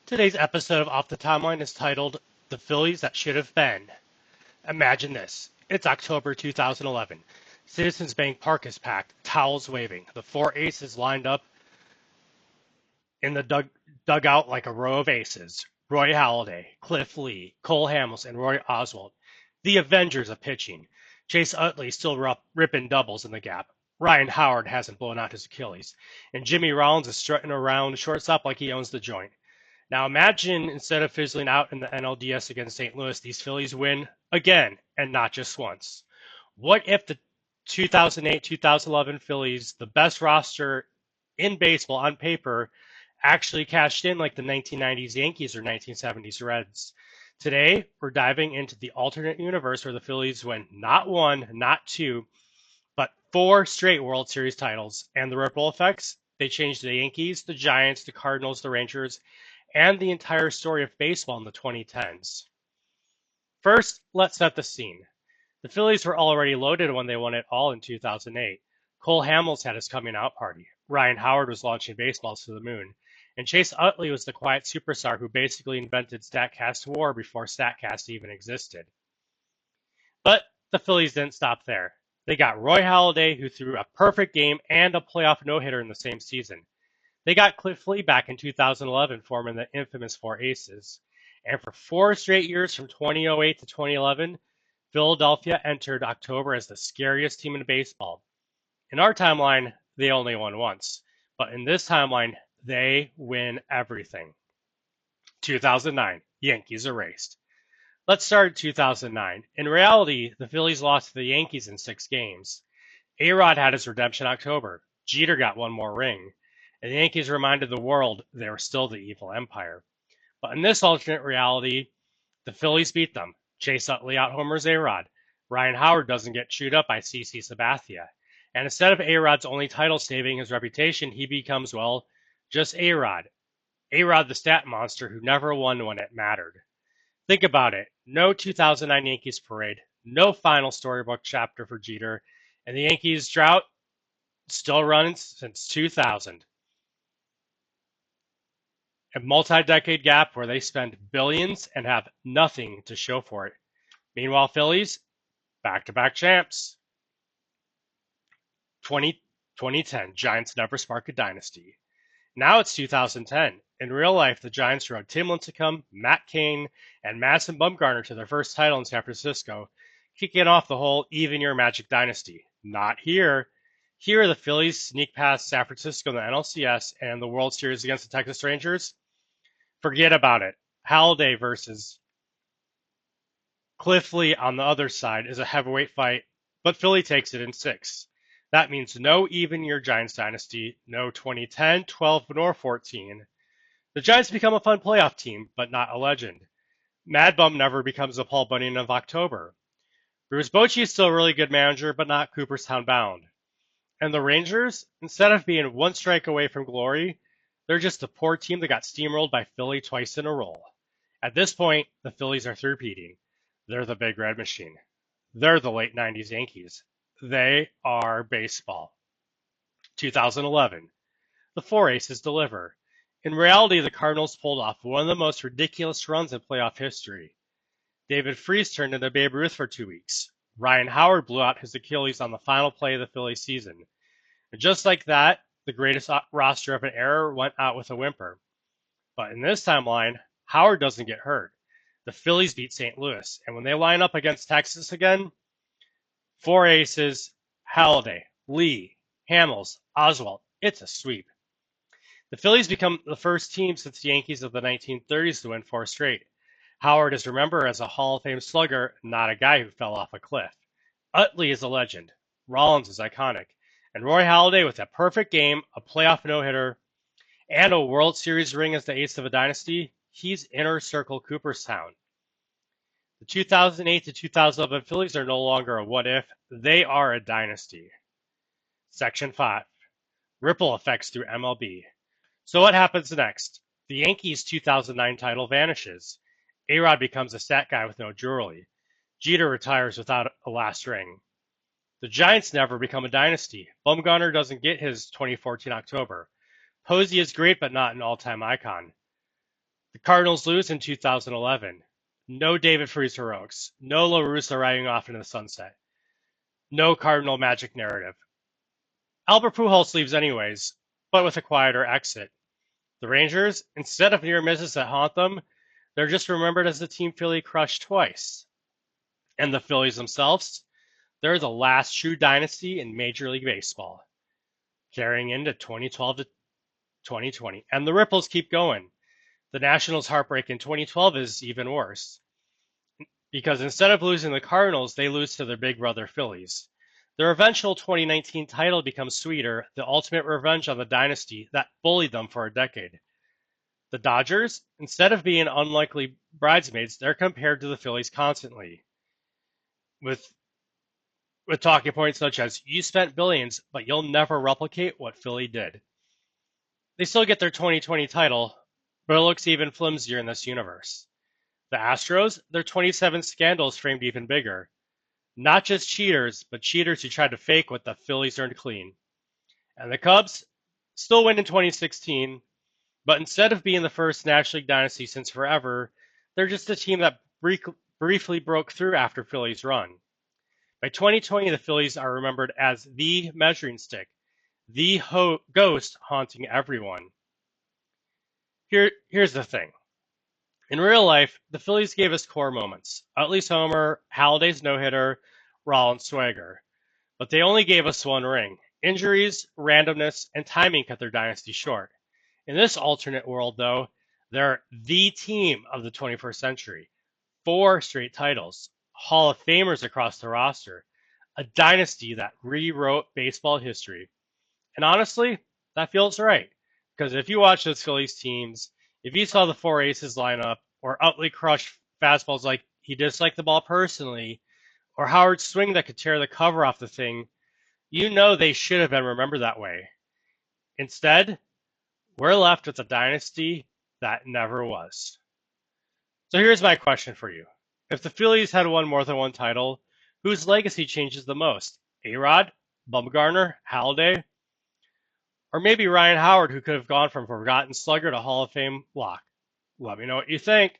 Today's episode of Off the Timeline is titled The Phillies That Should Have Been. Imagine this. It's October 2011. Citizens Bank Park is packed, towels waving. The four aces lined up in the dugout like a row of aces. Roy Halladay, Cliff Lee, Cole Hamels, and Roy Oswalt. The Avengers of pitching. Chase Utley still ripping doubles in the gap. Ryan Howard hasn't blown out his Achilles. And Jimmy Rollins is strutting around shortstop like he owns the joint. Now imagine instead of fizzling out in the NLDS against St. Louis, these Phillies win again, and not just once. What if the 2008-2011 Phillies, the best roster in baseball on paper, actually cashed in like the 1990s Yankees or 1970s Reds? Today, we're diving into the alternate universe where the Phillies win not one, not two, but four straight World Series titles. And the ripple effects, they changed the Yankees, the Giants, the Cardinals, the Rangers, and the entire story of baseball in the 2010s. First, let's set the scene. The Phillies were already loaded when they won it all in 2008. Cole Hamels had his coming out party. Ryan Howard was launching baseballs to the moon. And Chase Utley was the quiet superstar who basically invented StatCast WAR before StatCast even existed. But the Phillies didn't stop there. They got Roy Halladay, who threw a perfect game and a playoff no-hitter in the same season. They got Cliff Lee back in 2011, forming the infamous Four Aces. And for 4 straight years from 2008 to 2011, Philadelphia entered October as the scariest team in baseball. In our timeline, they only won once. But in this timeline, they win everything. 2009, Yankees erased. Let's start at 2009. In reality, the Phillies lost to the Yankees in 6 games. A-Rod had his redemption October. Jeter got one more ring. And the Yankees reminded the world they were still the evil empire. But in this alternate reality, the Phillies beat them. Chase Utley out-homers A-Rod. Ryan Howard doesn't get chewed up by CC Sabathia. And instead of A-Rod's only title saving his reputation, he becomes, well, just A-Rod. A-Rod the stat monster who never won when it mattered. Think about it. No 2009 Yankees parade. No final storybook chapter for Jeter. And the Yankees drought still running since 2000. A multi-decade gap where they spend billions and have nothing to show for it. Meanwhile, Phillies, back-to-back champs. 2010, Giants never spark a dynasty. Now it's 2010. In real life, the Giants rode Tim Lincecum, Matt Cain, and Madison Bumgarner to their first title in San Francisco, kicking off the whole even-year Magic dynasty. Not here. Here, the Phillies sneak past San Francisco in the NLCS and the World Series against the Texas Rangers. Forget about it. Halladay versus Cliff Lee on the other side is a heavyweight fight, but Philly takes it in 6. That means no even-year Giants dynasty, no 2010, 12, nor 14. The Giants become a fun playoff team, but not a legend. Mad Bum never becomes a Paul Bunyan of October. Bruce Bochy is still a really good manager, but not Cooperstown bound. And the Rangers, instead of being one strike away from glory, they're just a poor team that got steamrolled by Philly twice in a row. At this point, the Phillies are three-peating. They're the Big Red Machine. They're the late 90s Yankees. They are baseball. 2011. The Four Aces deliver. In reality, the Cardinals pulled off one of the most ridiculous runs in playoff history. David Freese turned into Babe Ruth for 2 weeks. Ryan Howard blew out his Achilles on the final play of the Phillies season. And just like that, the greatest roster of an era went out with a whimper. But in this timeline, Howard doesn't get hurt. The Phillies beat St. Louis, and when they line up against Texas again, 4 aces, Halladay, Lee, Hamels, Oswalt, it's a sweep. The Phillies become the first team since the Yankees of the 1930s to win 4 straight. Howard is remembered as a Hall of Fame slugger, not a guy who fell off a cliff. Utley is a legend. Rollins is iconic. And Roy Halladay with a perfect game, a playoff no-hitter, and a World Series ring as the ace of a dynasty, he's inner circle Cooperstown. The 2008 to 2011 Phillies are no longer a what-if, they are a dynasty. Section 5. Ripple effects through MLB. So what happens next? The Yankees' 2009 title vanishes. A-Rod becomes a stat guy with no jewelry. Jeter retires without a last ring. The Giants never become a dynasty. Bumgarner doesn't get his 2014 October. Posey is great, but not an all-time icon. The Cardinals lose in 2011. No David Freese heroics. No La Russa riding off into the sunset. No Cardinal magic narrative. Albert Pujols leaves anyways, but with a quieter exit. The Rangers, instead of near misses that haunt them, they're just remembered as the team Philly crushed twice. And the Phillies themselves, they're the last true dynasty in Major League Baseball, carrying into 2012 to 2020. And the ripples keep going. The Nationals' heartbreak in 2012 is even worse, because instead of losing the Cardinals, they lose to their big brother Phillies. Their eventual 2019 title becomes sweeter, the ultimate revenge on the dynasty that bullied them for a decade. The Dodgers, instead of being unlikely bridesmaids, they're compared to the Phillies constantly, with talking points such as, you spent billions, but you'll never replicate what Philly did. They still get their 2020 title, but it looks even flimsier in this universe. The Astros, their 27 scandals framed even bigger. Not just cheaters, but cheaters who tried to fake what the Phillies earned clean. And the Cubs still win in 2016, but instead of being the first National League dynasty since forever, they're just a team that briefly broke through after Phillies' run. By 2020, the Phillies are remembered as the measuring stick, the ghost haunting everyone. Here's the thing. In real life, the Phillies gave us core moments. Utley's homer, Halladay's no-hitter, Rollins' swagger. But they only gave us one ring. Injuries, randomness, and timing cut their dynasty short. In this alternate world, though, they're the team of the 21st century. 4 straight titles, Hall of Famers across the roster, a dynasty that rewrote baseball history. And honestly, that feels right. Because if you watch those Phillies teams, if you saw the 4 aces line up, or Utley crush fastballs like he disliked the ball personally, or Howard's swing that could tear the cover off the thing, you know they should have been remembered that way. Instead, we're left with a dynasty that never was. So here's my question for you. If the Phillies had won more than one title, whose legacy changes the most? A-Rod, Bumgarner, Halladay, or maybe Ryan Howard, who could have gone from forgotten slugger to Hall of Fame lock? Let me know what you think.